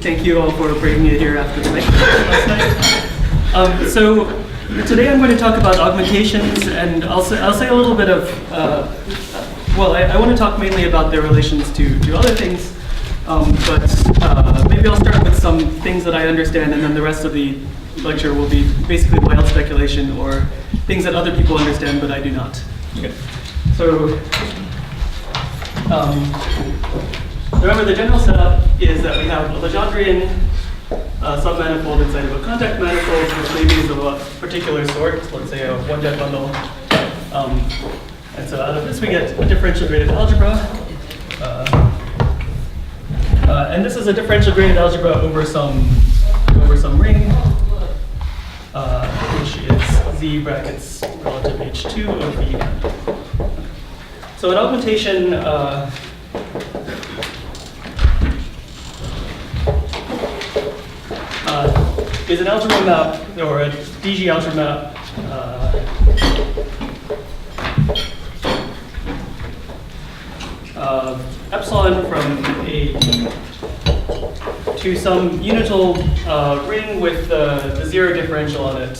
Thank you all for bringing me here after the lecture last night. So today I'm going to talk about augmentations, and I'll say a little bit of, I want to talk mainly about their relations to other things, but maybe I'll start with some things that I understand, and then the rest of the lecture will be basically wild speculation or things that other people understand but I do not. Okay. So remember, the general setup is that we have a Legendrian submanifold inside of a contact manifold, which maybe is of a particular sort, let's say a one-jet bundle. And so out of this we get a differential graded algebra. And this is a differential graded algebra over some ring, which is Z brackets relative H2 of V. So an augmentation is an algebra map, or a DG algebra map, epsilon from A to some unital ring with the zero differential on it.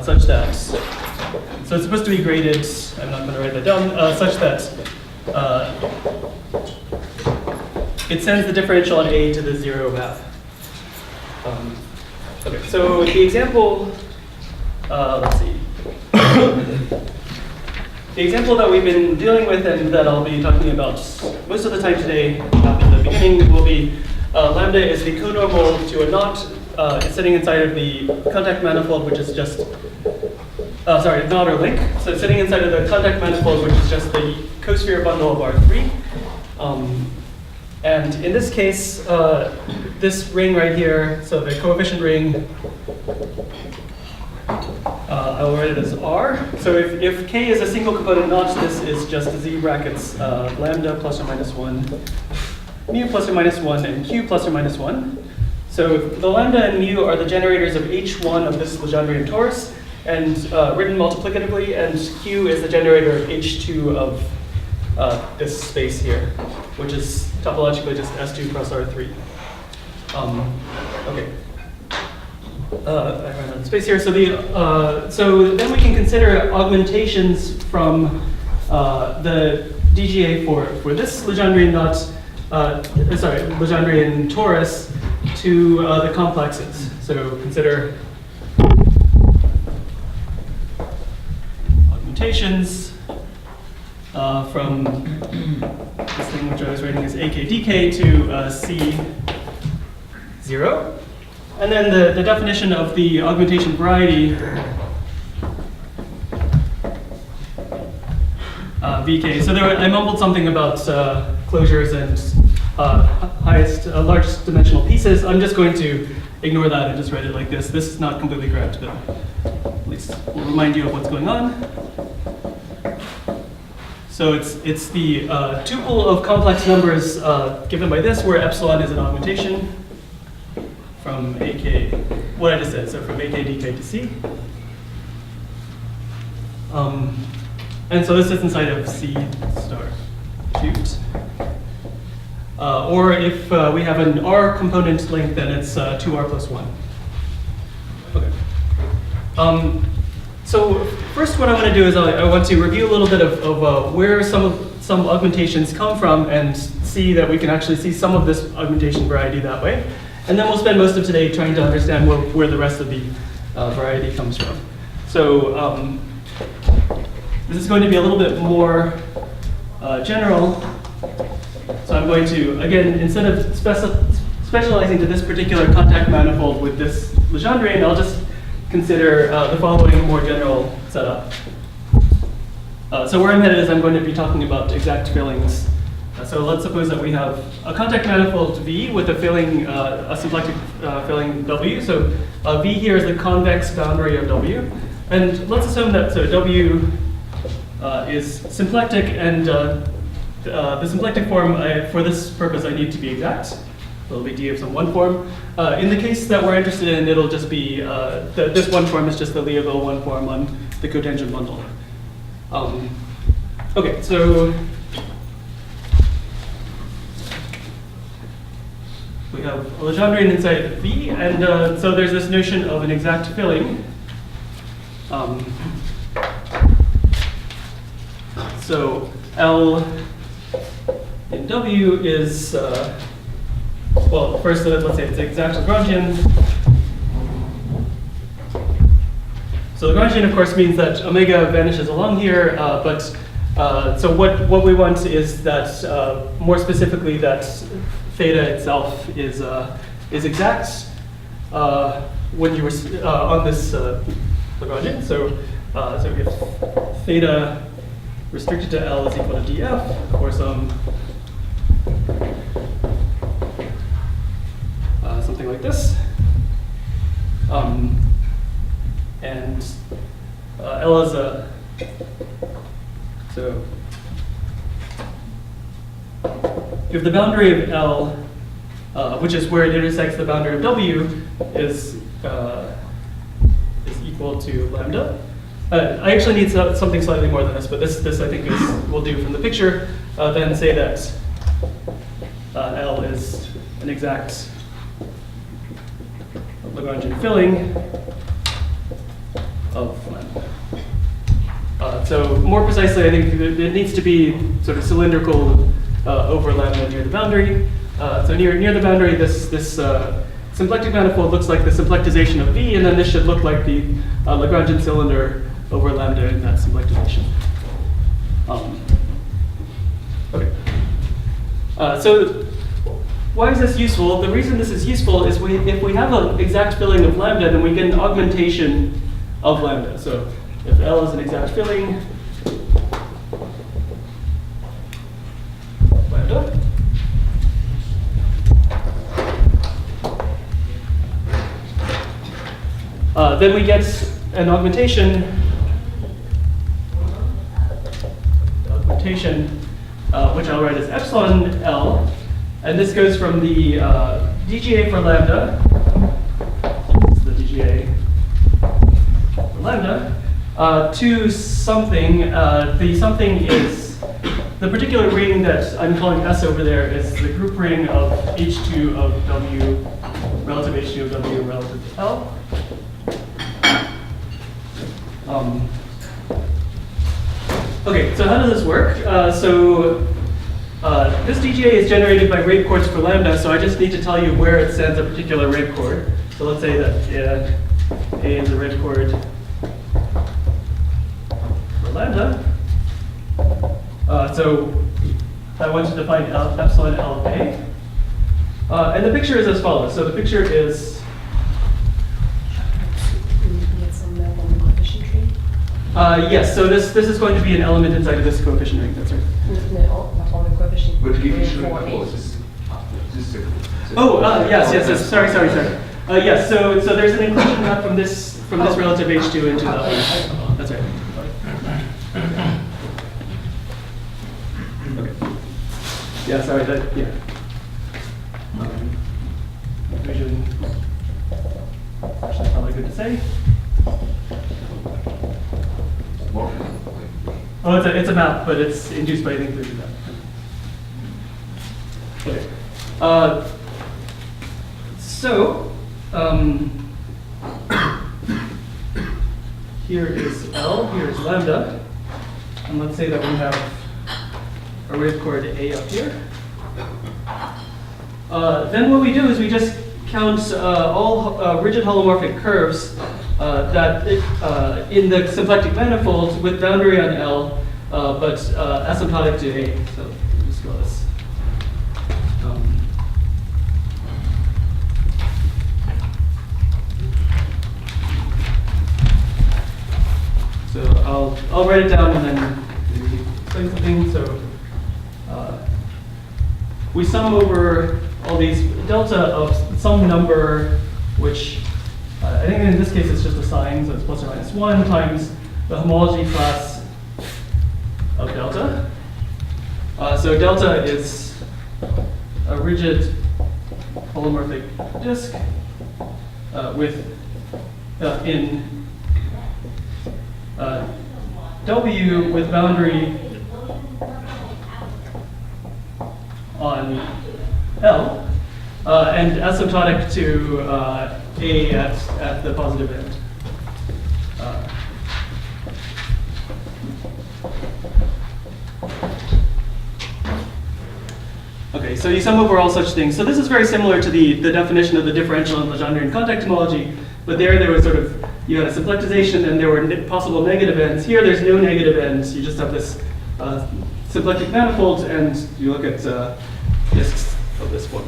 Such that, so it's supposed to be graded, I'm not going to write that down, such that it sends the differential on A to the zero map. Okay, so the example, let's see. The example that we've been dealing with and that I'll be talking about most of the time today, at the beginning, will be lambda is the conormal to a knot. It's sitting inside of the contact manifold, which is just, knot or link. So it's sitting inside of the contact manifold, which is just the cosphere bundle of R3. And in this case, this ring right here, so the coefficient ring, I will write it as R. So if K is a single component knot, this is just Z brackets lambda plus or minus 1, mu plus or minus 1, and Q plus or minus 1. So the lambda and mu are the generators of H1 of this Legendrian torus, and written multiplicatively, and Q is the generator of H2 of this space here, which is topologically just S2 plus R3. Okay. I ran out of space here. So so then we can consider augmentations from the DGA for this Legendrian knot, Legendrian torus to the complexes. So consider augmentations from this thing which I was writing as AKDK to C0. And then the definition of the augmentation variety, VK. So I mumbled something about closures and largest dimensional pieces. I'm just going to ignore that and just write it like this. This is not completely correct, but at least we'll remind you of what's going on. So it's the tuple of complex numbers given by this, where epsilon is an augmentation from AK, what I just said, so from AKDK to C. And so this sits inside of C star cubed. Or if we have an R component length, then it's 2R plus 1. Okay. So first what I want to do is I want to review a little bit of where some augmentations come from and see that we can actually see some of this augmentation variety that way. And then we'll spend most of today trying to understand where the rest of the variety comes from. So this is going to be a little bit more general. So I'm going to, again, instead of specializing to this particular contact manifold with this Legendrian, I'll just consider the following more general setup. So where I'm headed is I'm going to be talking about exact fillings. So let's suppose that we have a contact manifold V with a filling, a symplectic filling W. So V here is the convex boundary of W. And let's assume that W is symplectic, and the symplectic form, for this purpose, I need to be exact. It'll be D of some one form. In the case that we're interested in, it'll just be, this one form is just the Liouville one form on the cotangent bundle. Okay, so we have a Legendrian inside V, and so there's this notion of an exact filling. So L in W is, well, first let's say it's exact Lagrangian. So Lagrangian, of course, means that omega vanishes along here, but so what we want is that, more specifically, that theta itself is exact when you were on this Lagrangian. So if theta restricted to L is equal to df, or some something like this, and L is a so if the boundary of L, which is where it intersects the boundary of W, is equal to lambda. I actually need something slightly more than this, but this I think will do from the picture. Then say that L is an exact Lagrangian filling of lambda. So more precisely, I think it needs to be sort of cylindrical over lambda near the boundary. So near the boundary, this symplectic manifold looks like the symplectization of V, and then this should look like the Lagrangian cylinder over lambda in that symplectization. Okay. So why is this useful? The reason this is useful is if we have an exact filling of lambda, then we get an augmentation of lambda. So if L is an exact filling of lambda, then we get an augmentation, which I'll write as epsilon L, and this goes from the DGA for lambda, this is the DGA for lambda, to something. The something is the particular ring that I'm calling S over there is the group ring of H2 of W relative H2 of W relative to L. Okay, so how does this work? This DGA is generated by rate chords for lambda, so I just need to tell you where it sends a particular rate chord. So let's say that A is a rate chord for lambda. So I want to define epsilon L of A. And the picture is as follows. So the picture is yes, so this is going to be an element inside of this coefficient ring, that's right. No, on the coefficient But ring coefficient for ring A. Yes, sorry. Yes, so there's an inclusion map from this relative H2 into that one. That's right. Okay. Yeah, sorry, yeah. Vision, actually probably good to say. Oh, it's a map, but it's induced by the inclusion map. Okay. Here is L, here is lambda, and let's say that we have a rate chord A up here. Then what we do is we just count all rigid holomorphic curves that in the symplectic manifold with boundary on L, but asymptotic to A. So we'll just go this. So I'll write it down and then maybe explain something. So we sum over all these delta of some number, which I think in this case it's just a sign, so it's plus or minus 1 times the homology class of delta. So delta is a rigid holomorphic disk W with boundary on L, and asymptotic to A at the positive end. Okay, so you sum over all such things. So this is very similar to the definition of the differential in Legendre contact homology, but there was sort of, you had a symplectization and there were possible negative ends. Here there's no negative ends, you just have this symplectic manifold, and you look at disks of this form.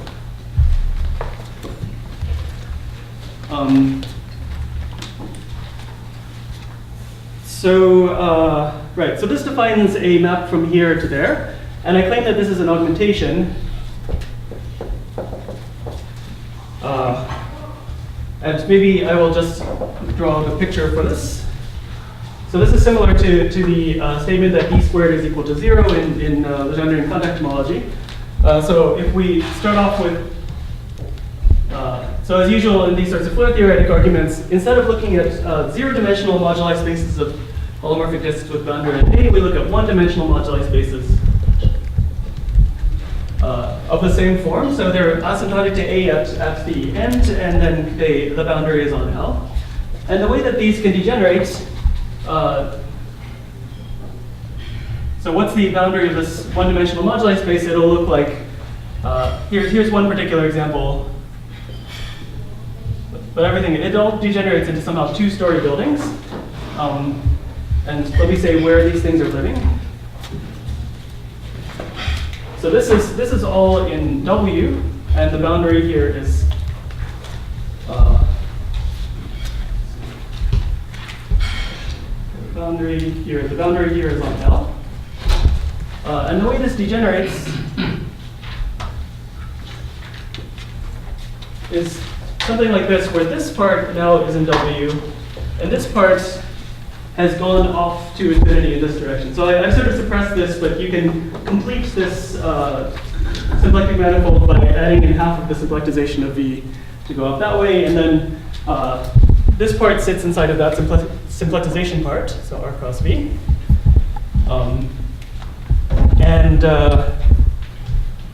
Right, so this defines a map from here to there, and I claim that this is an augmentation. And maybe I will just draw the picture for this. So this is similar to the statement that d squared is equal to 0 in Legendre contact homology. So if we start off with, so as usual in these sorts of fluid theoretic arguments, instead of looking at zero-dimensional moduli spaces of holomorphic disks with boundary at A, we look at one-dimensional moduli spaces of the same form. So they're asymptotic to A at the end, and then the boundary is on L. And the way that these can degenerate, so what's the boundary of this one-dimensional moduli space? It'll look like, here's one particular example. But it all degenerates into somehow two-story buildings. And let me say where these things are living. So this is all in W, and the boundary here is the boundary here is on L. And the way this degenerates is something like this, where this part now is in W, and this part has gone off to infinity in this direction. So I sort of suppressed this, but you can complete this symplectic manifold by adding in half of the symplectization of V to go up that way, and then this part sits inside of that symplectization part, so R cross V. And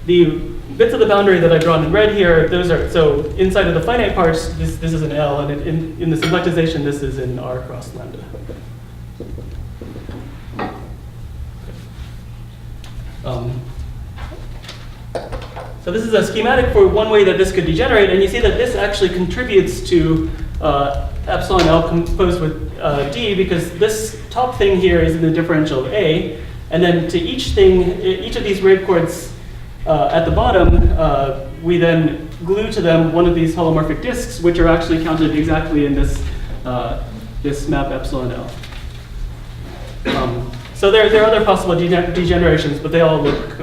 the bits of the boundary that I've drawn in red here, those are, so inside of the finite parts, this is an L, and in the symplectization, this is in R cross lambda. So this is a schematic for one way that this could degenerate, and you see that this actually contributes to epsilon L composed with D, because this top thing here is in the differential of A, and then to each of these rate chords at the bottom, we then glue to them one of these holomorphic disks, which are actually counted exactly in this map epsilon L. So there are other possible degenerations, but they all look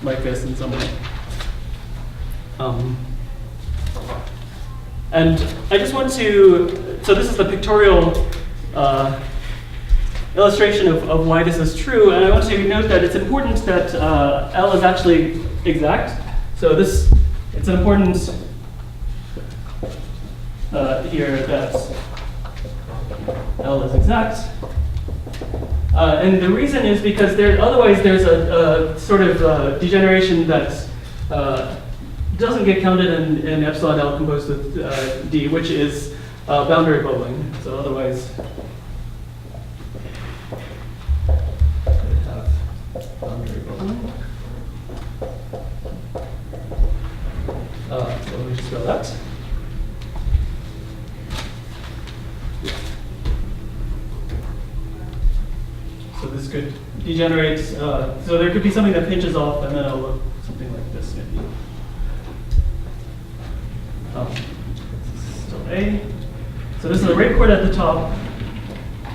like this in some way. And I just want to, so this is the pictorial illustration of why this is true, and I want to note that it's important that L is actually exact. So it's important here that L is exact. And the reason is because otherwise there's a sort of degeneration that doesn't get counted in epsilon L composed with D, which is boundary bubbling. So otherwise, we have boundary bubbling. So let me just draw that. So this could degenerate, so there could be something that pinches off, and then it'll look something like this maybe. This is still A. So this is a rate chord at the top,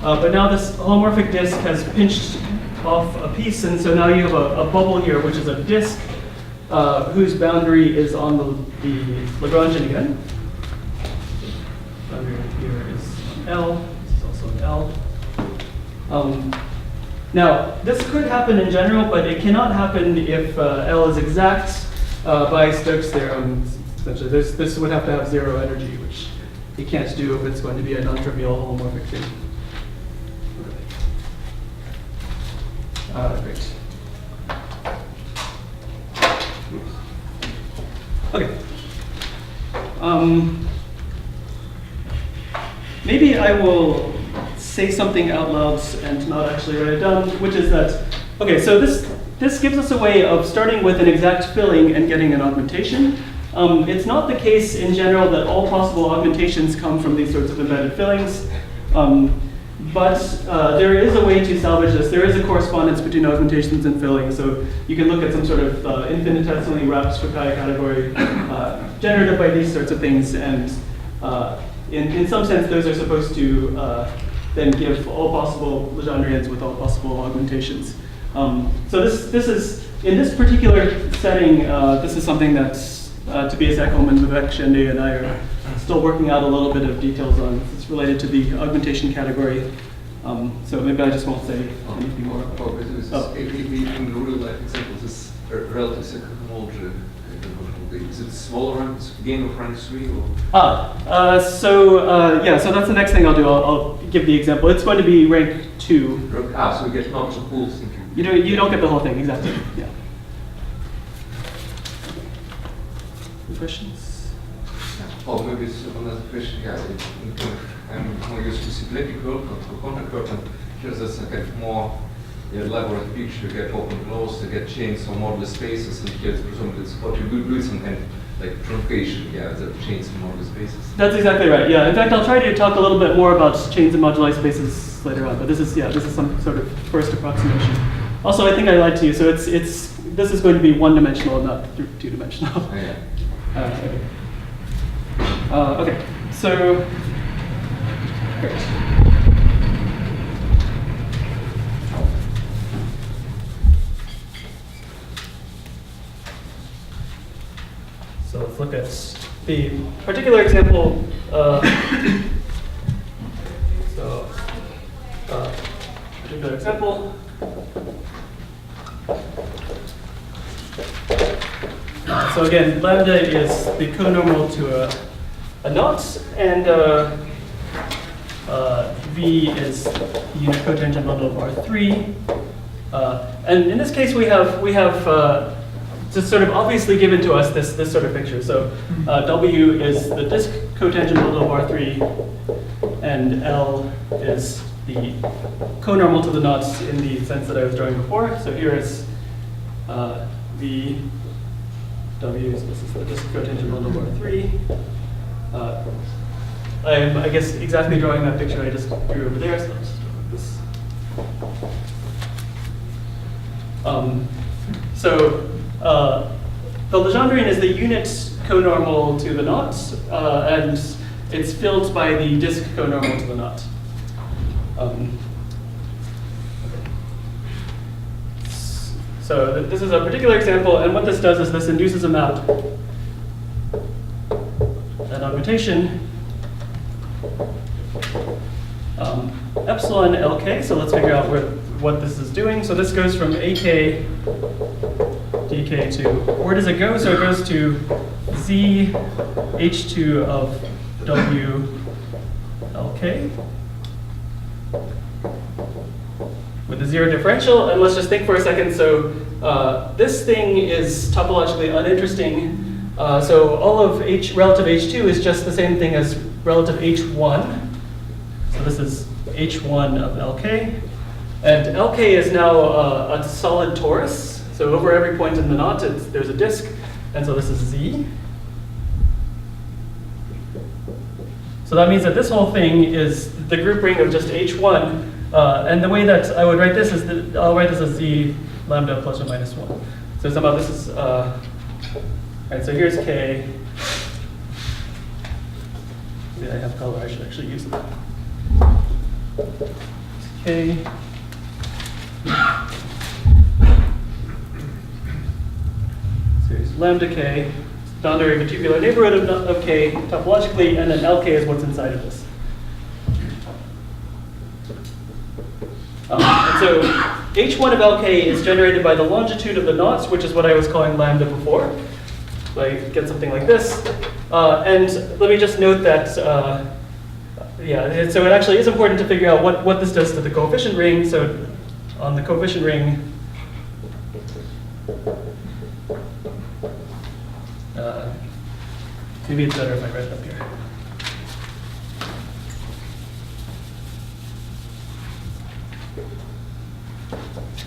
but now this holomorphic disk has pinched off a piece, and so now you have a bubble here, which is a disk whose boundary is on the Lagrangian again. Boundary here is on L, this is also an L. Now, this could happen in general, but it cannot happen if L is exact by Stokes' theorem. Essentially, this would have to have zero energy, which you can't do if it's going to be a non-trivial holomorphic thing. Great. Okay. Maybe I will say something out loud and not actually write it down, which is that, okay, so this gives us a way of starting with an exact filling and getting an augmentation. It's not the case in general that all possible augmentations come from these sorts of embedded fillings, but there is a way to salvage this. There is a correspondence between augmentations and fillings, so you can look at some sort of infinitesimally wrapped Spakai category generated by these sorts of things, and in some sense those are supposed to then give all possible Legendrians with all possible augmentations. So this is, in this particular setting, this is something that's Tobias Ekholm and Vivek Shende and I are still working out a little bit of details on. It's related to the augmentation category. So maybe I just won't say anything more. If we in real life examples, this relative circuit homology, is it smaller rank, gain of rank 3 or? So that's the next thing I'll do. I'll give the example. It's going to be rank 2. So we get not the full thing. You don't get the whole thing, exactly. Yeah. Any questions? Oh, maybe it's another question. Yeah, I'm more used to symplectic curve, not to contact curve, and here's this kind of more elaborate picture. You get open close, you get chains or modular spaces, and you get presumably it's what you do some kind of like truncation, the chains and modular spaces. That's exactly right. Yeah. In fact, I'll try to talk a little bit more about chains and moduli spaces later on. But this is some sort of first approximation. Also, I think I lied to you. So this is going to be one-dimensional, not two-dimensional. Oh, yeah. Okay, so, great. So let's look at the particular example. Particular example. So again, lambda is the conormal to a knot, and V is the unit cotangent bundle of R3. And in this case, we have just sort of obviously given to us this sort of picture. So W is the disk cotangent bundle of R3, and L is the conormal to the knots in the sense that I was drawing before. So here is V W, so this is the disk cotangent bundle of R3. I'm, I guess, exactly drawing that picture I just drew over there, so I'll just draw this. The Legendrian is the unit conormal to the knot, and it's filled by the disk conormal to the knot. So this is a particular example, and what this does is this induces a map, an augmentation, epsilon LK. So let's figure out what this is doing. So this goes from AK dk to, where does it go? So it goes to Z H2 of W LK with a zero differential. And let's just think for a second. So this thing is topologically uninteresting. So all of relative H2 is just the same thing as relative H1. So this is H1 of LK. And LK is now a solid torus. So over every point in the knot, there's a disk. And so this is Z. So that means that this whole thing is the group ring of just H1. And the way that I would write this is that I'll write this as Z lambda plus or minus 1. So somehow this is, right, so here's K. Maybe I have color, I should actually use it. K. So here's lambda K, boundary of a tubular neighborhood of K topologically, and then LK is what's inside of this. And so H1 of LK is generated by the longitude of the knots, which is what I was calling lambda before. So I get something like this. And let me just note that, so it actually is important to figure out what this does to the coefficient ring. So on the coefficient ring, maybe it's better if I write it up here.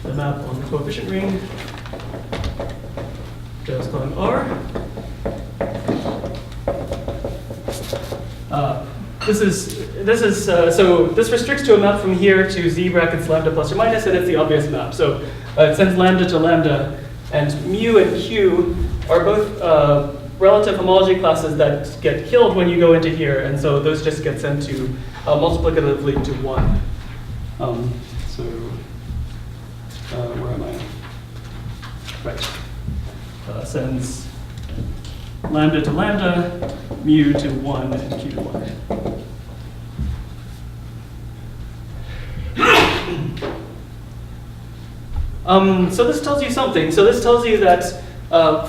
The map on the coefficient ring goes on R. So this restricts to a map from here to z brackets lambda plus or minus, and it's the obvious map. So it sends lambda to lambda, and mu and q are both relative homology classes that get killed when you go into here, and so those just get sent to multiplicatively to 1. Where am I? Right. Sends lambda to lambda, mu to 1, and q to 1. So this tells you something. So this tells you that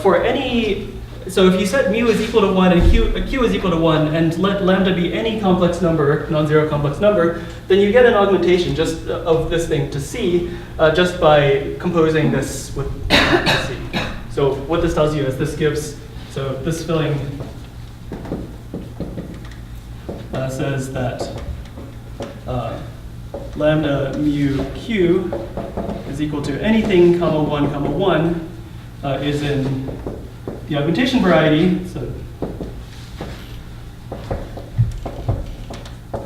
for any, so if you set mu is equal to 1 and q is equal to 1, and let lambda be any complex number, non-zero complex number, then you get an augmentation just of this thing to C just by composing this with C. So what this tells you is this gives, so this filling says that lambda mu q is equal to anything comma 1 comma 1 is in the augmentation variety, so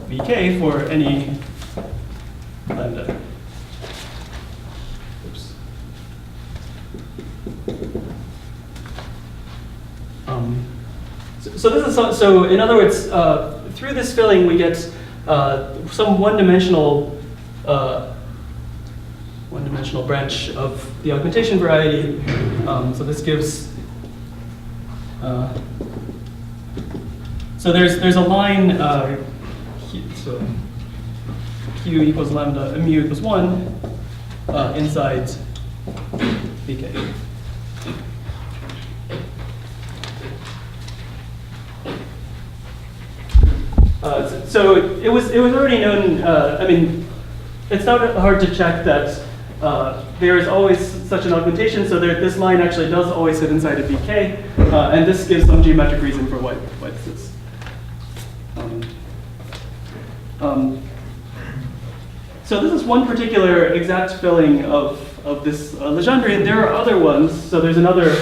vk for any lambda. Oops. So this is so in other words, through this filling we get some one-dimensional branch of the augmentation variety. So this gives. So there's a line. So q equals lambda, mu equals 1 inside vk. So it was already known. I mean, it's not hard to check that there is always such an augmentation. So this line actually does always sit inside of vk, and this gives some geometric reason for why this is. So this is one particular exact filling of this Legendre, and there are other ones. So there's another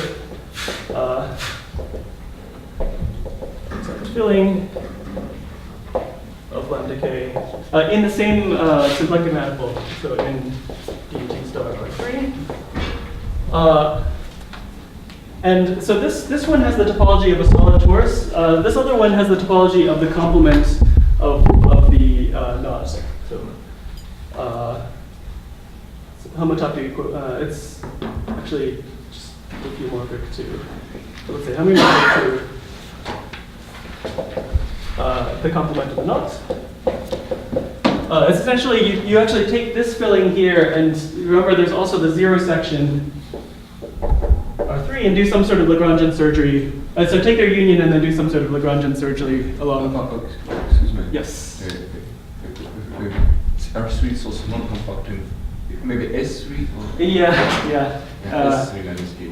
filling of lambda k in the same symplectic manifold, so in DT star R3. And so this one has the topology of a solid torus. This other one has the topology of the complement of the knot. So homotopy, it's actually just diffeomorphic to, so let's say homomorphic to the complement of the knot. It's essentially, you actually take this filling here, and remember there's also the zero section R3, and do some sort of Lagrangian surgery. So take their union and then do some sort of Lagrangian surgery along. Excuse me. Yes. R3 is also non-compact in maybe S3 or? Yeah. S3 minus G,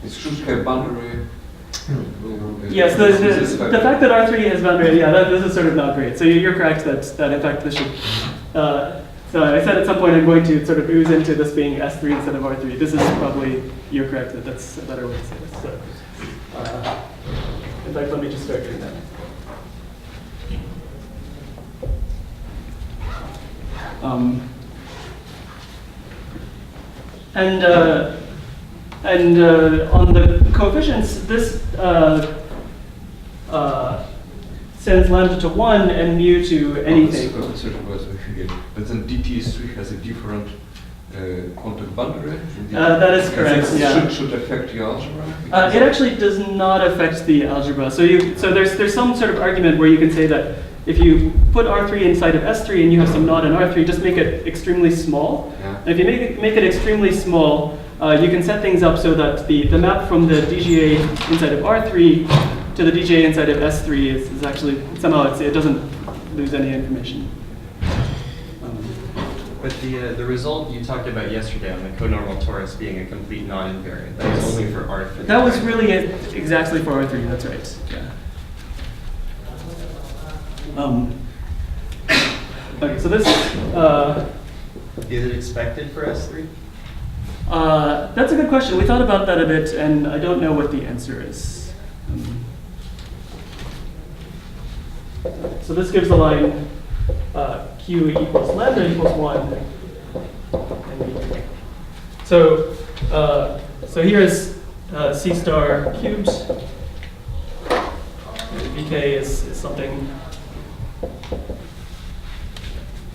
it should have boundary. Yes, the fact that R3 has boundary, this is sort of not great. So you're correct that in fact this should. So I said at some point I'm going to sort of ooze into this being S3 instead of R3. This is probably, you're correct, that's a better way to say this. So, in fact, let me just start doing that. And on the coefficients, this sends lambda to 1 and mu to anything. But then DT3 has a different contact boundary? That is correct, yeah. Should affect the algebra? It actually does not affect the algebra. So there's some sort of argument where you can say that if you put R3 inside of S3 and you have some knot in R3, just make it extremely small. Yeah. And if you make it extremely small, you can set things up so that the map from the DGA inside of R3 to the DGA inside of S3 is actually, somehow it doesn't lose any information. But the result you talked about yesterday on the conormal torus being a complete non-invariant, that was only for R3. That was really it, exactly for R3, that's right. Yeah. Okay, so this, Is it expected for S3? that's a good question. We thought about that a bit, and I don't know what the answer is. So this gives the line Q equals lambda equals 1. And so here is C star cubed. And Vk is something.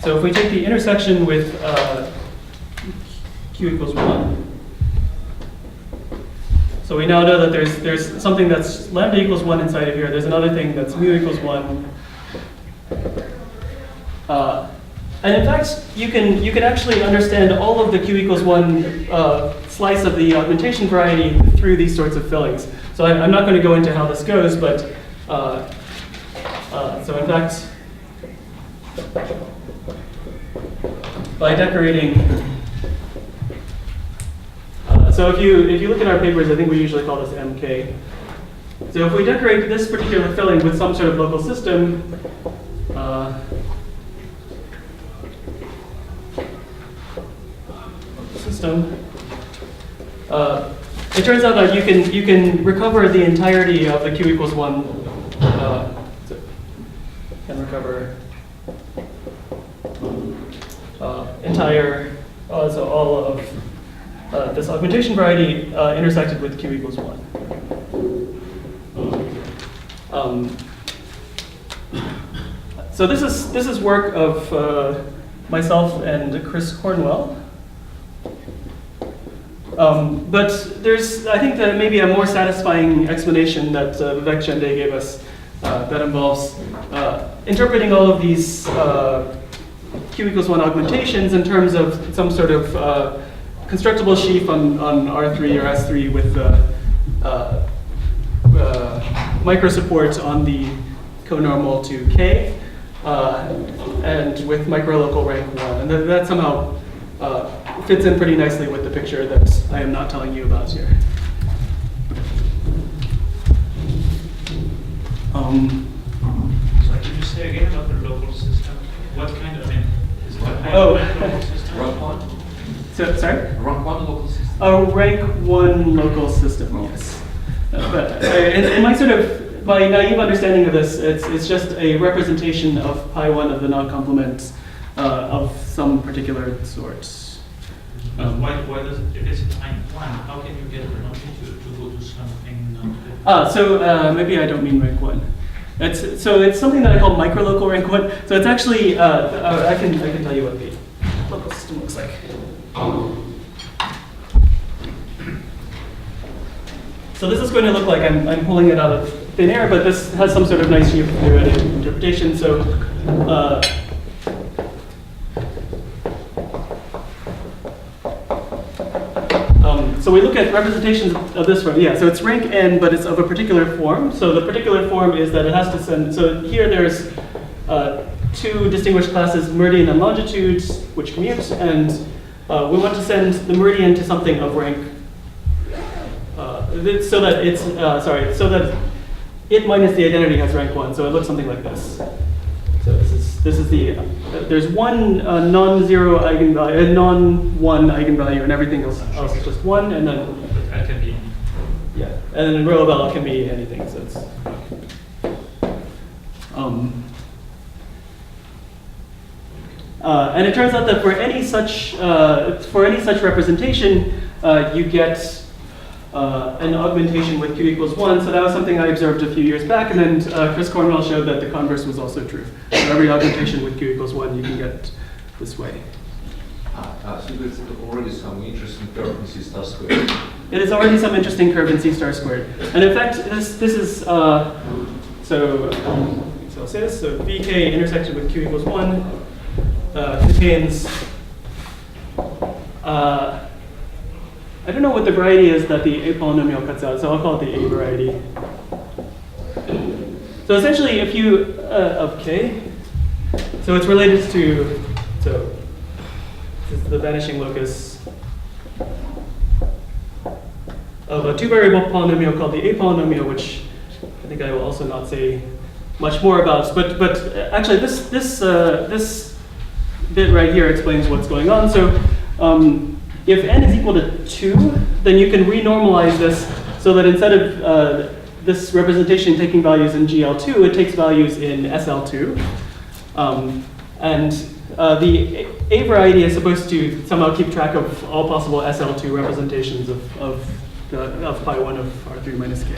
So if we take the intersection with Q equals 1, so we now know that there's something that's lambda equals 1 inside of here. There's another thing that's mu equals 1. And in fact, you can actually understand all of the Q equals 1 slice of the augmentation variety through these sorts of fillings. So I'm not going to go into how this goes, but so in fact, by decorating, so if you look at our papers, I think we usually call this MK. So if we decorate this particular filling with some sort of local system, it turns out that you can recover the entirety of the Q equals 1. Can recover entire, so all of this augmentation variety intersected with Q equals 1. So this is work of myself and Chris Cornwell. But there's, I think, that maybe a more satisfying explanation that Vivek Chande gave us that involves interpreting all of these Q equals 1 augmentations in terms of some sort of constructible sheaf on R3 or S3 with micro support on the conormal to K and with microlocal rank 1. And that somehow fits in pretty nicely with the picture that I am not telling you about here. So could you say again about the local system? What kind of, is it a high local system? Rank 1? So, sorry? Rank 1 local system? A rank 1 local system, yes. But in my sort of, my naive understanding of this, it's just a representation of pi 1 of the non-complement of some particular sort. Why does it, if it's a time 1, how can you get the longitude to go to something non-complement? So maybe I don't mean rank 1. It's something that I call microlocal rank 1. So it's actually, I can tell you what the local system looks like. So this is going to look like I'm pulling it out of thin air, but this has some sort of nice interpretation. So so we look at representations of this one. Yeah, so it's rank n, but it's of a particular form. So the particular form is that it has to send, so here there's two distinguished classes, meridian and longitude, which commute, and we want to send the meridian to something of rank, so that it's, so that it minus the identity has rank 1, so it looks something like this. So this is the, there's one non-zero eigenvalue, non-1 eigenvalue, and everything else is just 1, and then, But that can be, yeah, and then row of L can be anything, so it's, and it turns out that for any such representation, you get an augmentation with Q equals 1. So that was something I observed a few years back, and then Chris Cornwell showed that the converse was also true. So every augmentation with Q equals 1 you can get this way. So there's already some interesting curve in C star squared. It is already some interesting curve in C star squared. And in fact, this is, so I'll say this, so Vk intersected with Q equals 1 contains, I don't know what the variety is that the A polynomial cuts out, so I'll call it the A variety. So essentially, if you, of K, so it's related to, so is the vanishing locus of a two-variable polynomial called the A polynomial, which I think I will also not say much more about. But actually, this bit right here explains what's going on. So if n is equal to 2, then you can renormalize this so that instead of this representation taking values in GL2, it takes values in SL2. And the A variety is supposed to somehow keep track of all possible SL2 representations of pi 1 of R3 minus k.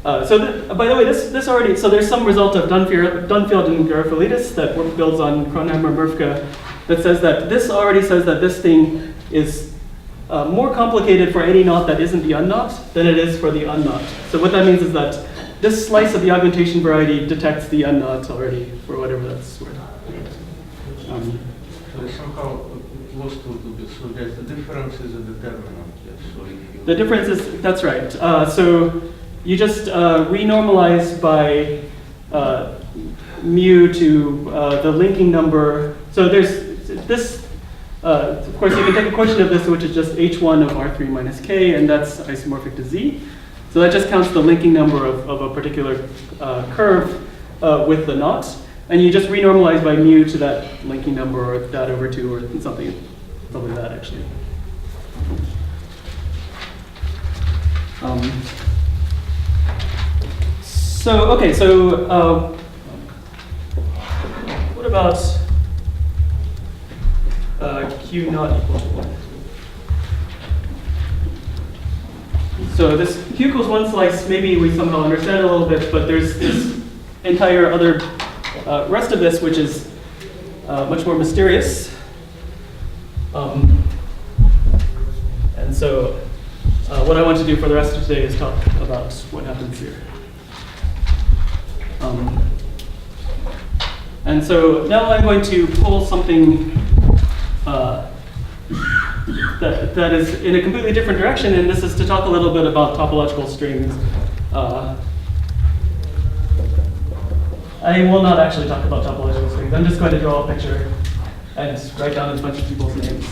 By the way, this already, so there's some result of Dunfield and Garofalidis that builds on Kronheimer-Murfka that says that this already says that this thing is more complicated for any knot that isn't the unknot than it is for the unknot. So what that means is that this slice of the augmentation variety detects the unknot already for whatever that's worth. So it's somehow close to this. So there's the difference is a determinant. Yes. So if you The difference is, that's right. So you just renormalize by mu to the linking number. So there's this, of course, you can take a quotient of this, which is just h1 of R3 minus k, and that's isomorphic to z. So that just counts the linking number of a particular curve with the knot. And you just renormalize by mu to that linking number, or that over 2, or something like that, actually. So what about q not equal to 1? So this q equals 1 slice, maybe we somehow understand a little bit, but there's this entire other rest of this, which is much more mysterious. And so what I want to do for the rest of today is talk about what happens here. And so now I'm going to pull something that is in a completely different direction, and this is to talk a little bit about topological strings. I will not actually talk about topological strings. I'm just going to draw a picture and write down a bunch of people's names.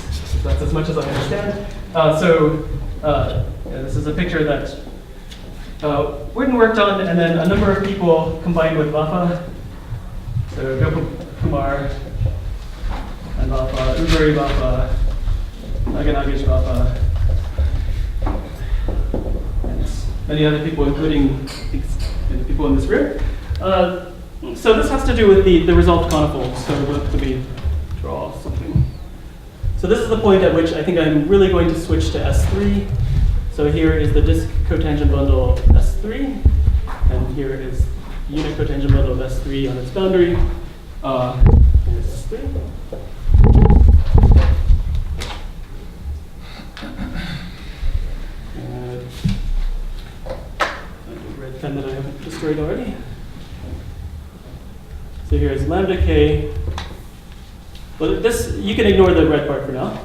That's as much as I understand. This is a picture that Witten worked on, and then a number of people combined with Vafa. So Kumar and Vafa, Uberi Vafa, Naganagish Vafa, and many other people, including the people in this room. So this has to do with the resolved conifold. So let me draw something. So this is the point at which I think I'm really going to switch to S3. So here is the disk cotangent bundle S3, and here is the unit cotangent bundle of S3 on its boundary. Here's S3. Red pen that I haven't destroyed already. So here's lambda k. Well, this, you can ignore the red part for now.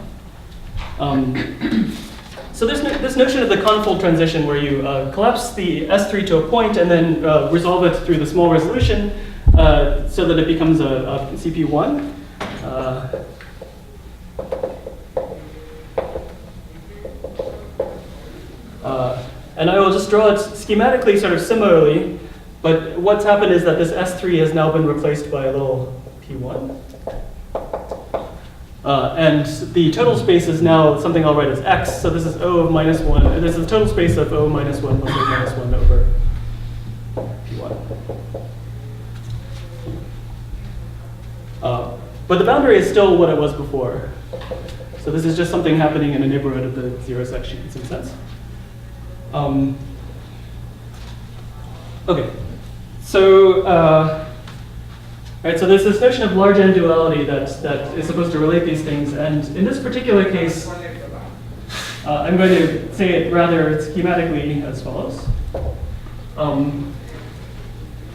So there's this notion of the conifold transition where you collapse the S3 to a point and then resolve it through the small resolution so that it becomes a CP1. And I will just draw it schematically sort of similarly, but what's happened is that this S3 has now been replaced by a little P1. And the total space is now something I'll write as X, so this is O of minus 1. This is the total space of O minus 1 plus O minus 1 over P1. But the boundary is still what it was before. So this is just something happening in a neighborhood of the zero section in some sense. Okay, so right, so there's this notion of large N duality that is supposed to relate these things, and in this particular case, I'm going to say it rather schematically as follows.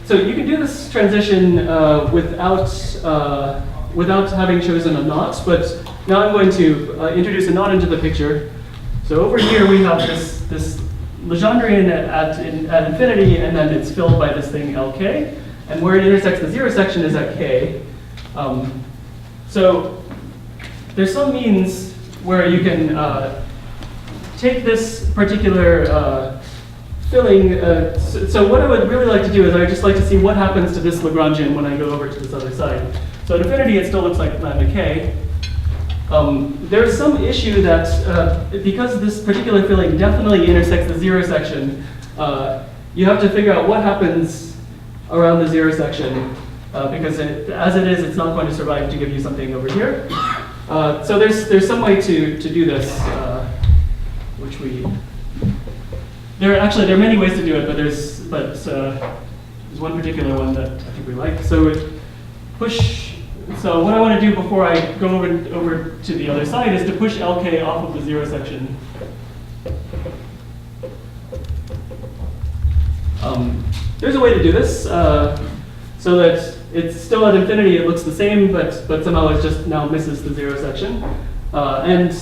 So you can do this transition without having chosen a knot, but now I'm going to introduce a knot into the picture. So over here we have this Legendrian at infinity, and then it's filled by this thing Lk. And where it intersects the zero section is at k. So there's some means where you can take this particular filling. So what I would really like to do is I would just like to see what happens to this Lagrangian when I go over to this other side. So at infinity, it still looks like lambda k. There's some issue that because this particular filling definitely intersects the zero section, you have to figure out what happens around the zero section, because as it is, it's not going to survive to give you something over here. So there's some way to do this, which there are many ways to do it, but there's one particular one that I think we like. So So what I want to do before I go over to the other side is to push LK off of the zero section. There's a way to do this so that it's still at infinity, it looks the same, but somehow it just now misses the zero section. And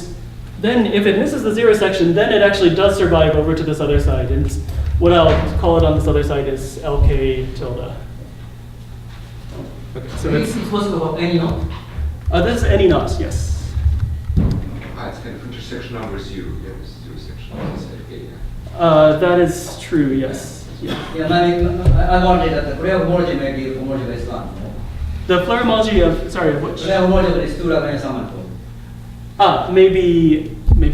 then if it misses the zero section, then it actually does survive over to this other side. And what I'll call it on this other side is LK tilde. Okay, so Is it possible for any knot? this is any knot, yes. It's kind of intersectional with zero. Yeah, with zero section. That's okay, yeah. That is true, yes. Yeah. Yeah, I wanted that the Fourier homology may be homology based one. The Fourier homology of, sorry, of which? Fourier homology is two Lagrangian sample. Maybe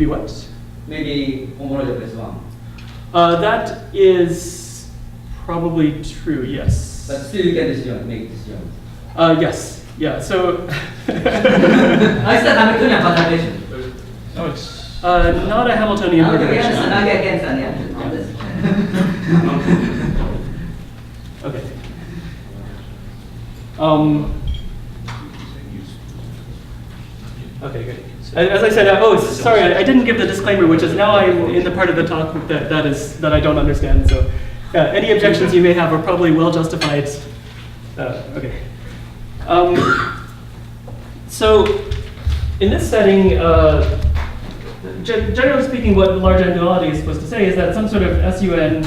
what? Maybe homology based one. That is probably true, yes. But still you can make decision. Yes, yeah, so. I said Hamiltonian conservation. Oh, it's not a Hamiltonian perturbation. Okay. Okay, good. As I said, sorry, I didn't give the disclaimer, which is now I'm in the part of the talk that I don't understand. So, any objections you may have are probably well justified. Okay. So, in this setting, generally speaking, what the large N duality is supposed to say is that some sort of SUN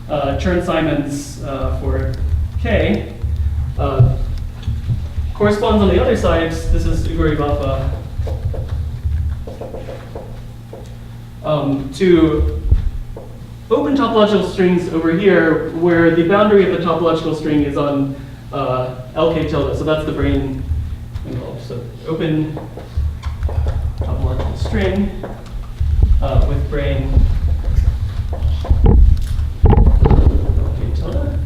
Chern-Simons for K corresponds on the other side. This is Gromov-Witten to open topological strings over here, where the boundary of the topological string is on LK tilde. So that's the brane involved. So open topological string with brane LK tilde.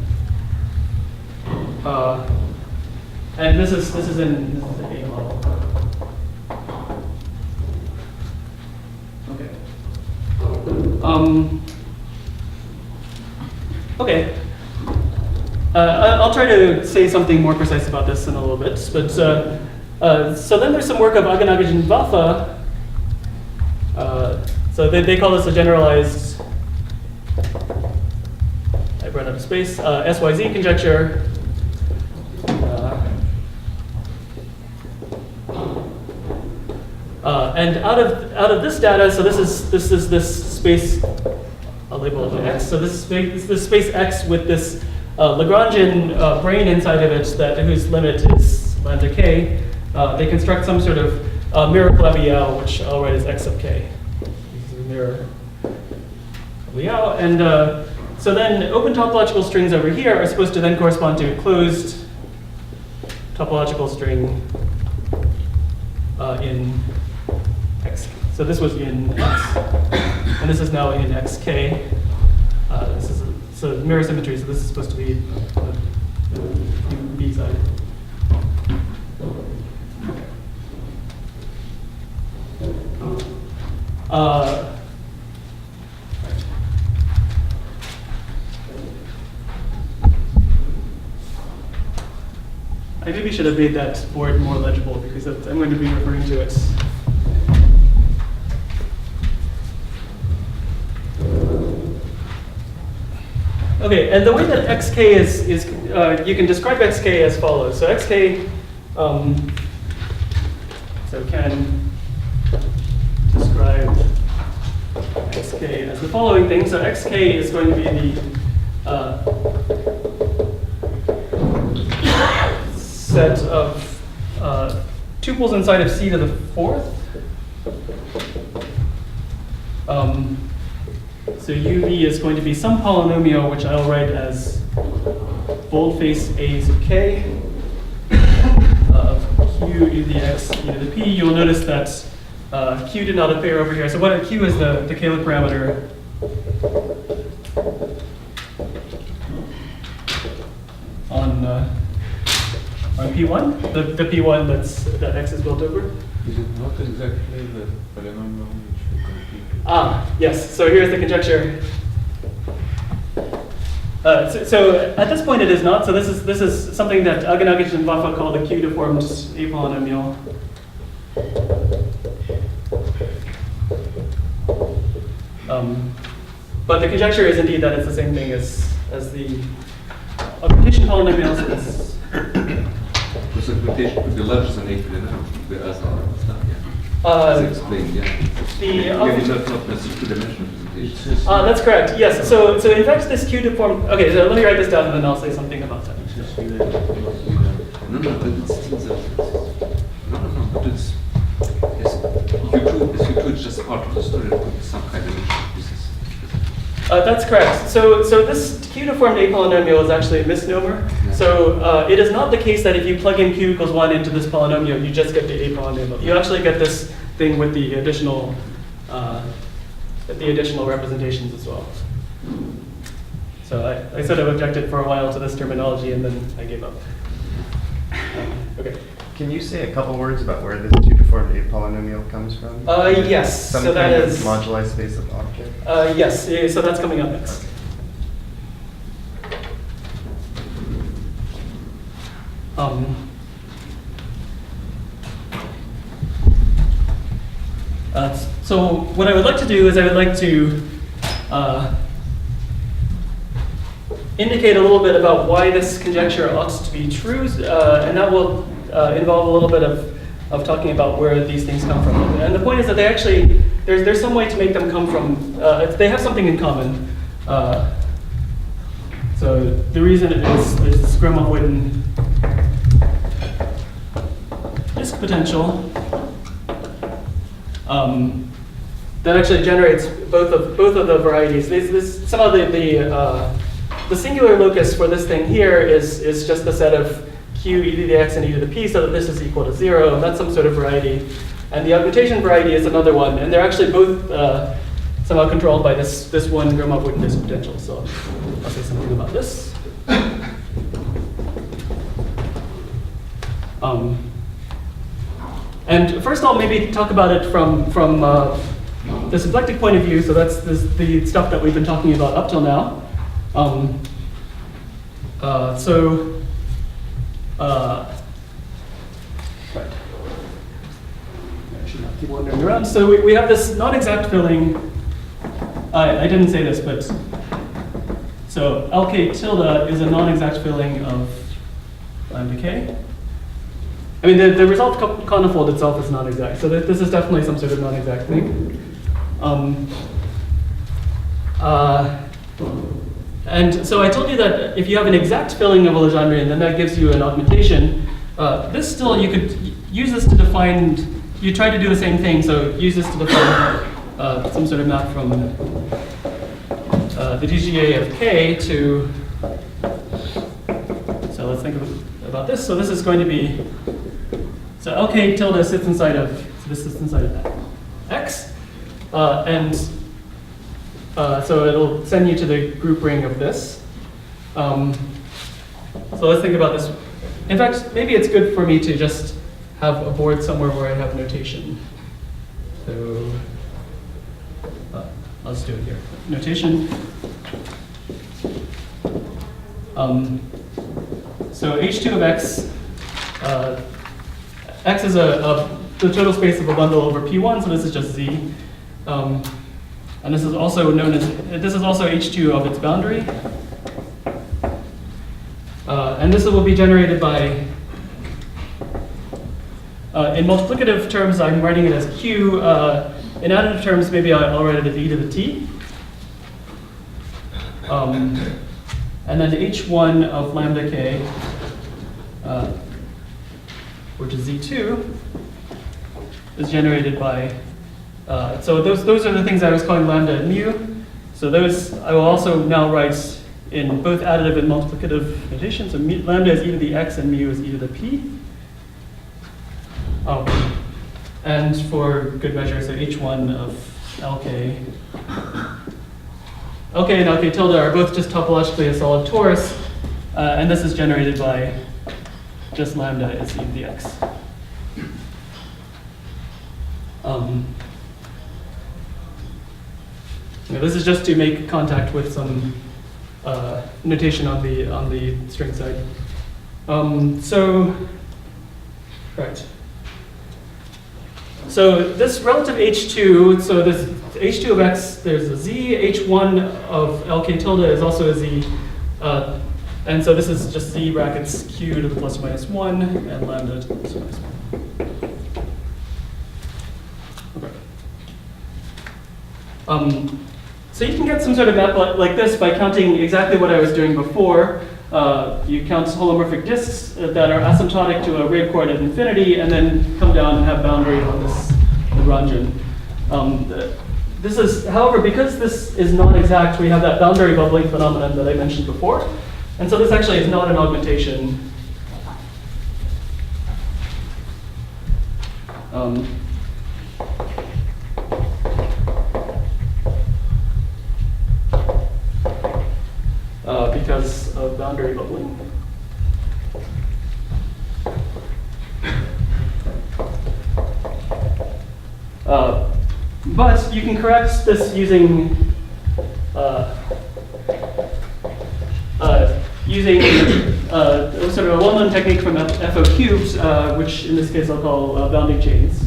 And this is the A model. Okay. Okay. I'll try to say something more precise about this in a little bit. But so then there's some work of Degeneration. So they call this a generalized. I've run out of space. SYZ conjecture. And out of this data, so this is this space. I'll label it X. So this space X with this Lagrangian brane inside of it whose limit is lambda k. They construct some sort of mirror Calabi-Yau, which I'll write as X sub k. This is a mirror Calabi-Yau, and so then open topological strings over here are supposed to then correspond to closed topological string in X. So this was in X, and this is now in XK. So mirror symmetry, so this is supposed to be B side. I maybe should have made that board more legible because I'm going to be referring to it. Okay, and the way that xk is you can describe xk as follows. So xk, so can describe xk as the following thing. So xk is going to be the set of tuples inside of c to the fourth. So uv is going to be some polynomial, which I'll write as boldface a sub k of q e to the x e to the p. You'll notice that q did not appear over here. So what q is the Kähler parameter on P1, the P1 that X is built over. Is it not exactly the polynomial which you compute? Yes. So here's the conjecture. So at this point it is not. So this is something that Aganagic and Waffa called a Q-deformed apolynomial. But the conjecture is indeed that it's the same thing as the augmentation polynomials. Because augmentation could be larger than equivalent, could be as stuff, yeah. As explained, yeah. Maybe not necessarily two-dimensional representation. That's correct. Yes. So in fact, this Q-deformed. Okay. So let me write this down, and then I'll say something about that. No, but it's still the. No, but it's. Yes, you could just part of the story, it could be some kind of pieces. That's correct. So this Q-deformed apolynomial is actually a misnomer. Yeah. So it is not the case that if you plug in q equals 1 into this polynomial, you just get the apolynomial. You actually get this thing with the additional representations as well. So I sort of objected for a while to this terminology, and then I gave up. Okay. Can you say a couple words about where this Q-deformed apolynomial comes from? Yes. Some so kind that of is moduli space of object? yes. So that's coming up next. So what I would like to do is I would like to indicate a little bit about why this conjecture ought to be true, and that will involve a little bit of talking about where these things come from. And the point is that they actually, there's some way to make them come from, they have something in common. So the reason is there's this Gromov-Witten disk potential that actually generates both of the varieties. Some of the singular locus for this thing here is just the set of q e to the x and e to the p, so that this is equal to 0, and that's some sort of variety. And the augmentation variety is another one, and they're actually both somehow controlled by this one Gromov-Witten disk potential. So I'll say something about this. And first I'll maybe talk about it from the symplectic point of view. So that's the stuff that we've been talking about up till now. Right. I should not keep wandering around. So we have this non-exact filling. I didn't say this, but so LK tilde is a non-exact filling of lambda k. I mean, the result conifold itself is non-exact, so this is definitely some sort of non-exact thing. And so I told you that if you have an exact filling of a Legendrian, then that gives you an augmentation. This still, you could use this to define, you try to do the same thing, so use this to define some sort of map from the DGA of K to, so let's think about this. So this is going to be, so LK tilde sits inside of, so this sits inside of X, so it'll send you to the group ring of this. So let's think about this. In fact, maybe it's good for me to just have a board somewhere where I have notation. So I'll just do it here. Notation. So H2 of X, X is the total space of a bundle over P1, so this is just Z. And this is also known as, this is also H2 of its boundary. And this will be generated by, in multiplicative terms, I'm writing it as Q. In additive terms, maybe I'll write it as e to the t. And then H1 of lambda k which is Z2, is generated by, so those are the things I was calling lambda and mu. So those I will also now write in both additive and multiplicative notation. So lambda is e to the x and mu is e to the p. And for good measure, so h1 of LK. LK and LK tilde are both just topologically a solid torus, and this is generated by just lambda is e to the x. This is just to make contact with some notation on the string side. Right. So this relative h2, so this h2 of x, there's a z, h1 of lk tilde is also a z, and so this is just z brackets q to the plus or minus 1, and lambda to the plus or minus 1. Okay. So you can get some sort of map like this by counting exactly what I was doing before. You count holomorphic disks that are asymptotic to a rate coordinate infinity, and then come down and have boundary on this Lagrangian. This is, however, because this is not exact, we have that boundary bubbling phenomenon that I mentioned before. And so this actually is not an augmentation. Because of boundary bubbling. But you can correct this using sort of a well-known technique from FO cubes, which in this case I'll call bounding chains.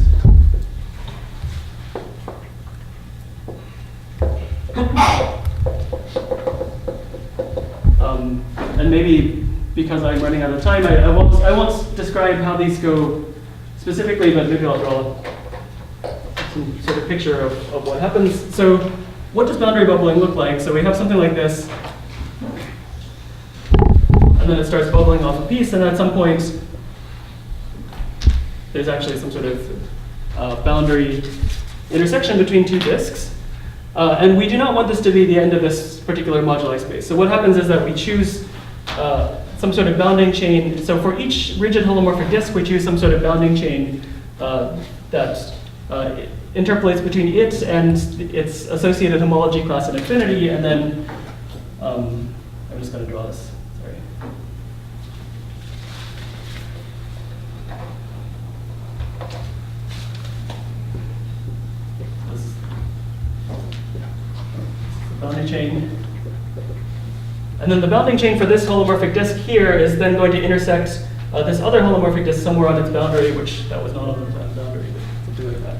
And maybe because I'm running out of time, I won't describe how these go specifically, but maybe I'll draw some sort of picture of what happens. So what does boundary bubbling look like? So we have something like this, and then it starts bubbling off a piece, and at some point, there's actually some sort of boundary intersection between two disks. And we do not want this to be the end of this particular moduli space. So what happens is that we choose some sort of bounding chain. So for each rigid holomorphic disk, we choose some sort of bounding chain that interpolates between it and its associated homology class at infinity. And then, I'm just going to draw this. Sorry. This is the bounding chain. And then the bounding chain for this holomorphic disk here is then going to intersect this other holomorphic disk somewhere on its boundary, which that was not on the boundary, but something like that.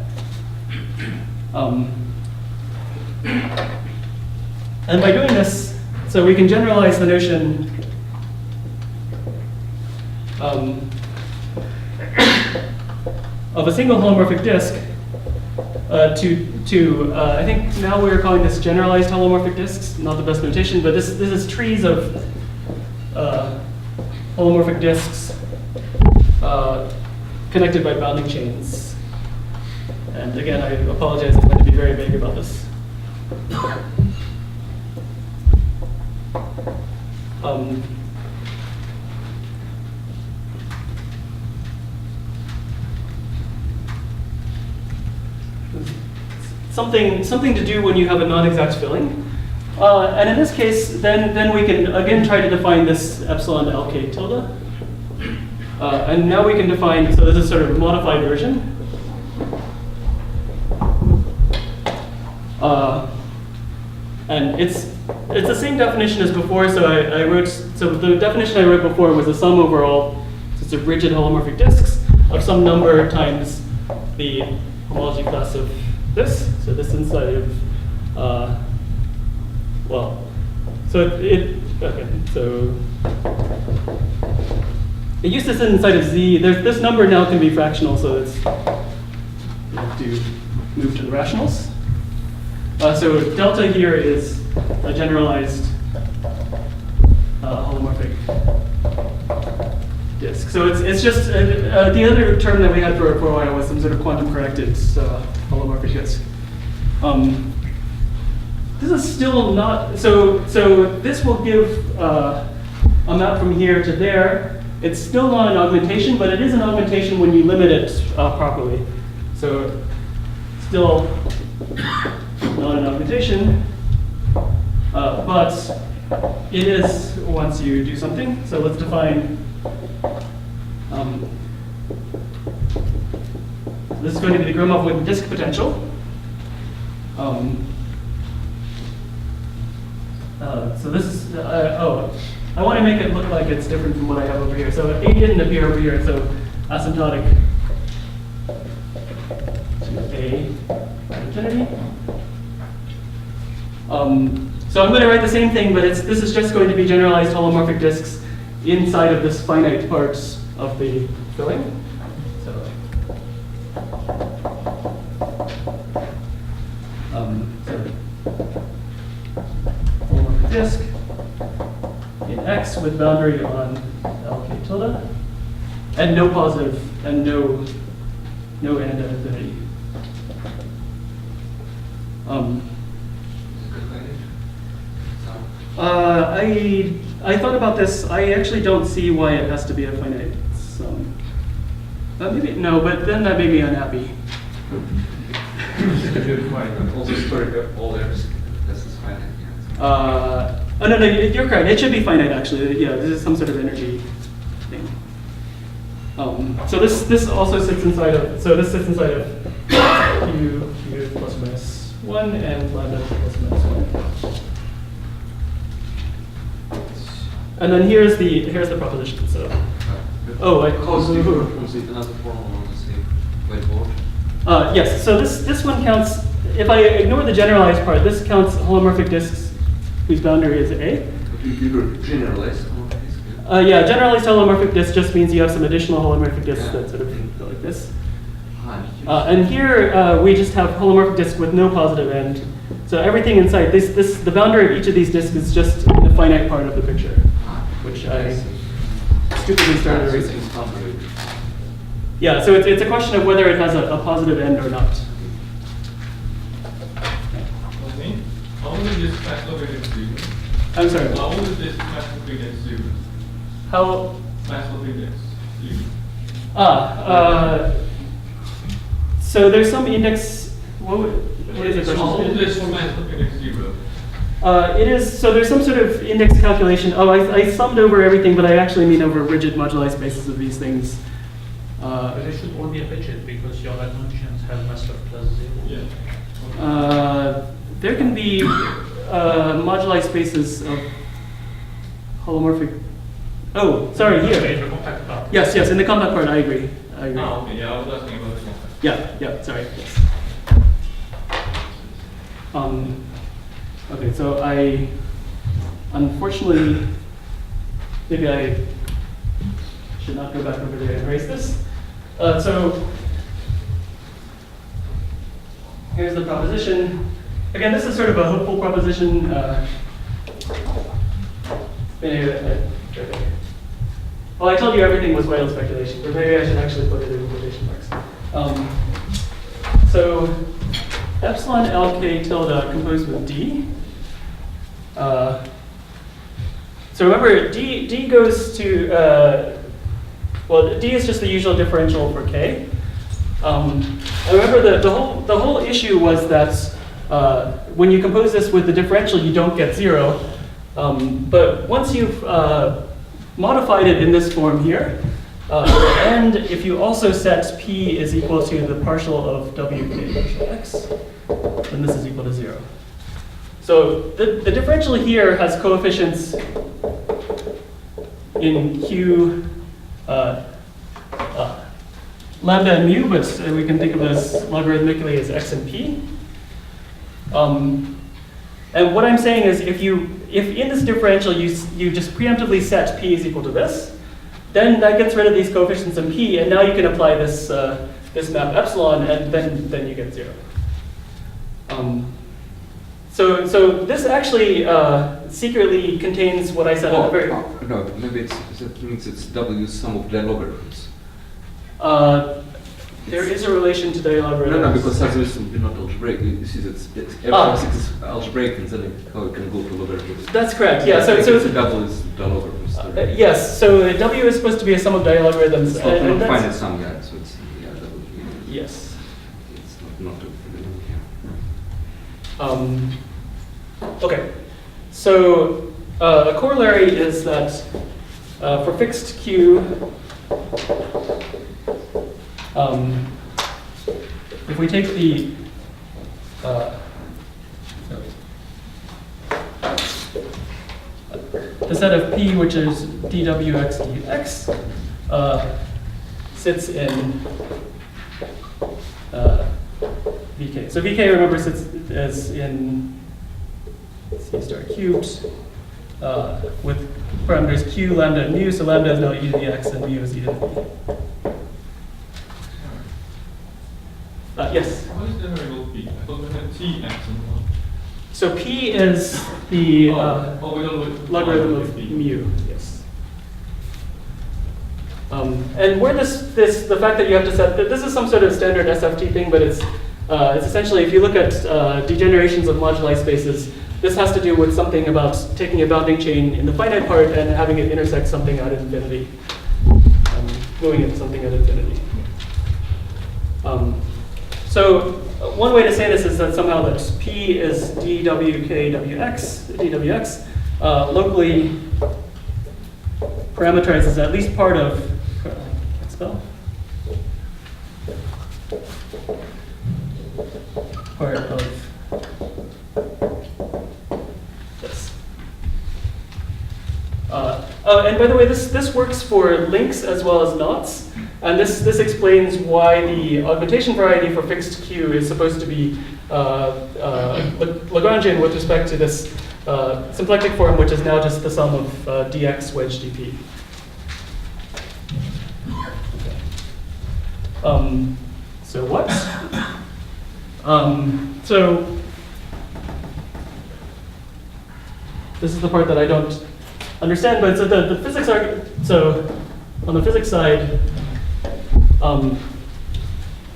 And by doing this, so we can generalize the notion of a single holomorphic disk to I think now we're calling this generalized holomorphic disks, not the best notation, but this is trees of holomorphic disks connected by bounding chains. And again, I apologize, I'm going to be very vague about this. Something to do when you have a non-exact filling. And in this case, then we can again try to define this epsilon lk tilde. And now we can define, so this is sort of a modified version. And it's the same definition as before. So so the definition I wrote before was a sum over all sorts of rigid holomorphic disks of some number times the homology class of this. So this inside of so it used to sit inside of Z. This number now can be fractional, so it's you have to move to the rationals. So delta here is a generalized holomorphic disks. So it's just, the other term that we had for a while was some sort of quantum corrected holomorphic disk. This is still not, so this will give a map from here to there. It's still not an augmentation, but it is an augmentation when you limit it properly. So still not an augmentation, but it is once you do something. So let's define, this is going to be the Gromov-Witten disk potential. So this is, I want to make it look like it's different from what I have over here. So A didn't appear over here, so asymptotic to A at infinity. So I'm going to write the same thing, but this is just going to be generalized holomorphic disks inside of this finite part of the filling. So, holomorphic disk in X with boundary on LK tilde, and no positive, and no end at infinity. I thought about this. I actually don't see why it has to be a finite sum. Maybe no, but then that made me unhappy. Also story all this is finite. Oh no, you're correct. It should be finite actually. Yeah, this is some sort of energy thing. So this also sits inside of. So this sits inside of q plus or minus 1 and lambda plus or minus 1. And then here's the proposition. So Because different from the another formal on the same whiteboard. yes. So this one counts. If I ignore the generalized part, this counts holomorphic disks whose boundary is A. You generalize all this. Yeah, generalized holomorphic disk just means you have some additional holomorphic disks that sort of go like this. And here we just have holomorphic disk with no positive end. So everything inside the boundary of each of these disks is just in the finite part of the picture, which I stupidly started erasing. Yeah, so it's a question of whether it has a positive end or not. How is this factor weighted 0? I'm sorry. How is this factor weighted 0? How? Factor weighted 0. So there's some index. What is the So how is question? this factor weighted 0? It is, so there's some sort of index calculation. Oh, I summed over everything, but I actually mean over rigid moduli spaces of these things. But it should all be a rigid because your augmentations have master plus 0. Yeah. There can be moduli spaces of holomorphic. Oh, sorry, here. In the compact part. Yes, in the compact part, I agree. Okay, yeah, I was asking about the compact. Yeah, sorry, yes. Okay, so I, unfortunately, maybe I should not go back over there and erase this. So here's the proposition. Again, this is sort of a hopeful proposition. Well, I told you everything was wild speculation, but maybe I should actually put it in quotation marks. So epsilon LK tilde composed with D. So remember, D goes to, well, D is just the usual differential for K. And remember, the whole issue was that when you compose this with the differential, you don't get 0. But once you've modified it in this form here, and if you also set P is equal to the partial of WK partial X, then this is equal to 0. So the differential here has coefficients in Q, lambda and mu, but we can think of this logarithmically as X and P. And what I'm saying is if in this differential you just preemptively set P is equal to this, then that gets rid of these coefficients in P, and now you can apply this this map epsilon, and then you get 0. So this actually secretly contains what I said at the very. No, maybe that means it's W sum of their logarithms. There is a relation to the logarithms. No, because algorithms will be not algebraic. You see that everything is algebraic, and then how it can go to logarithms. That's correct. Yeah. So the double is the logarithms. yes. So W is supposed to be a sum of dilogarithms. It's not finite sum yet, so it's double. Yes. It's not Okay. So a corollary is that for fixed Q, if we take the set of P, which is dwx dx, sits in Vk. So Vk, remember, sits as in C star cubed with parameters q, lambda, and mu. So lambda is now e to the x, and mu is e to the v. Yes? What is the variable p? I thought we had t, x, and 1. So P is the We don't know logarithm of p. mu, yes. And where the fact that you have to set, this is some sort of standard SFT thing, but it's essentially, if you look at degenerations of moduli spaces, this has to do with something about taking a bounding chain in the finite part and having it intersect something at infinity, moving it to something at infinity. So one way to say this is that somehow that P is dwx, locally parameterizes at least part of, spell? Part of this. And by the way, this works for links as well as knots. And this explains why the augmentation variety for fixed Q is supposed to be Lagrangian with respect to this symplectic form, which is now just the sum of dx wedge dp. So what? So this is the part that I don't understand, but so the physics are, so on the physics side,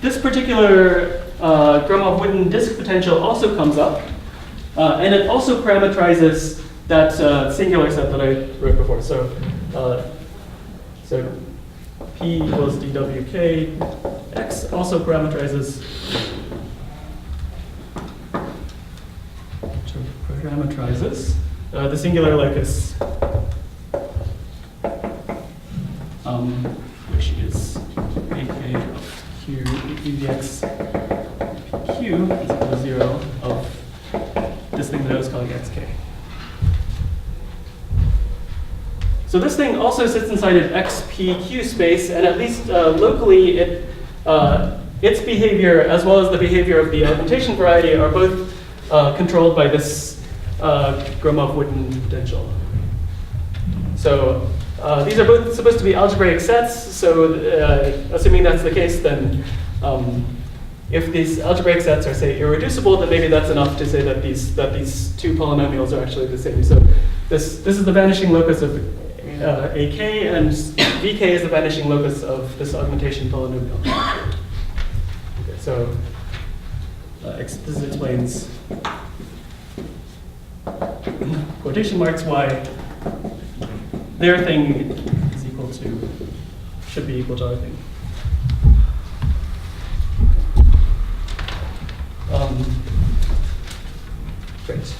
this particular Gromov-Witten disk potential also comes up, and it also parameterizes that singular set that I wrote before. So, P equals dwk x also parameterizes the singular locus, which is ak of q dx q is equal to 0 of this thing that I was calling xk. So this thing also sits inside of xpq space, and at least locally, its behavior as well as the behavior of the augmentation variety are both controlled by this Gromov-Witten potential. So these are both supposed to be algebraic sets. So assuming that's the case, then if these algebraic sets are, say, irreducible, then maybe that's enough to say that these two polynomials are actually the same. So this is the vanishing locus of AK, and VK is the vanishing locus of this augmentation polynomial. Okay, so this explains quotation marks why their thing is equal to, should be equal to our thing. Great.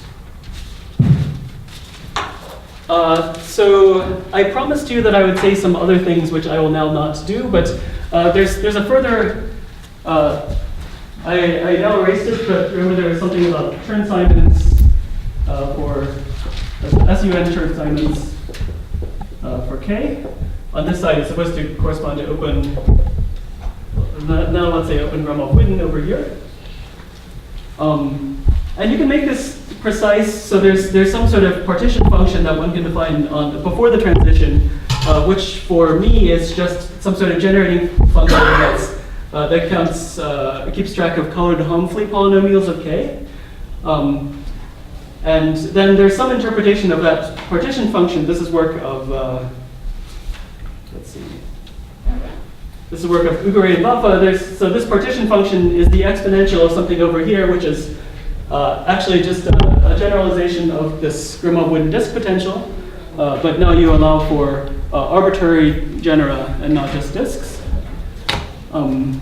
So I promised you that I would say some other things, which I will now not do, but there's a further, I now erased it, but remember there was something about Chern-Simons for SUN Chern-Simons for K. On this side, it's supposed to correspond to open, now let's say open Gromov-Witten over here. And you can make this precise, so there's some sort of partition function that one can define on before the transition, which for me is just some sort of generating function that counts, keeps track of colored HOMFLY polynomials of K. And then there's some interpretation of that partition function. This is work of, let's see. This is work of Ugure and Baffa. So this partition function is the exponential of something over here, which is actually just a generalization of this Gromov-Witten disk potential. But now you allow for arbitrary genera and not just disks. And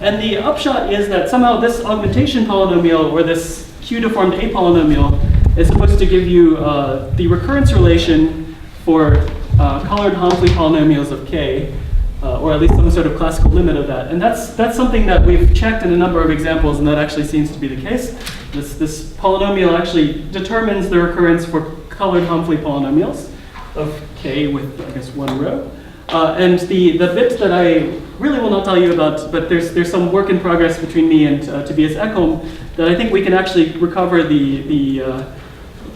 the upshot is that somehow this augmentation polynomial, or this Q-deformed A polynomial, is supposed to give you the recurrence relation for colored HOMFLY polynomials of K, or at least some sort of classical limit of that. And that's something that we've checked in a number of examples, and that actually seems to be the case. This polynomial actually determines the recurrence for colored HOMFLY polynomials of K with, I guess, one row. And the bit that I really will not tell you about, but there's some work in progress between me and Tobias Ekholm that I think we can actually recover the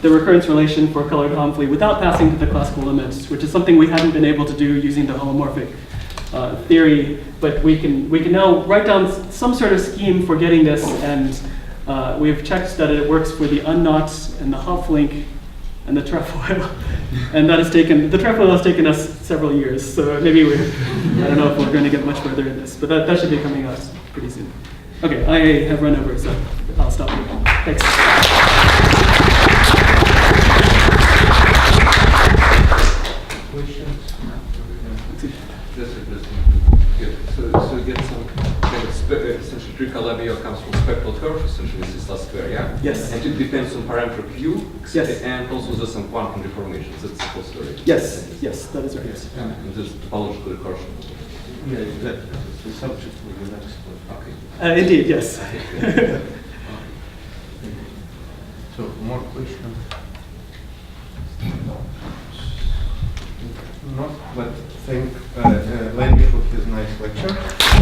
recurrence relation for colored HOMFLY without passing to the classical limits, which is something we haven't been able to do using the homomorphic theory. But we can now write down some sort of scheme for getting this, and we've checked that it works for the unknot and the Hopf-link and the trefoil. And that has taken, the trefoil has taken us several years, so maybe I don't know if we're going to get much further in this, but that should be coming out pretty soon. Okay, I have run over, so I'll stop here. Thanks. Questions? That's interesting. So get some kind of essentially Tricolabio comes from spectral curve, essentially this is last square, yeah? Yes. And it depends on parameter Q, Yes. and also there's some quantum deformations. That's the whole story. Yes, yes, that is right. And there's topological recursion. Yeah, exactly. It's the subject for the next one. Okay. Indeed, yes. So, more questions? Not, but thank Lenny for his nice lecture.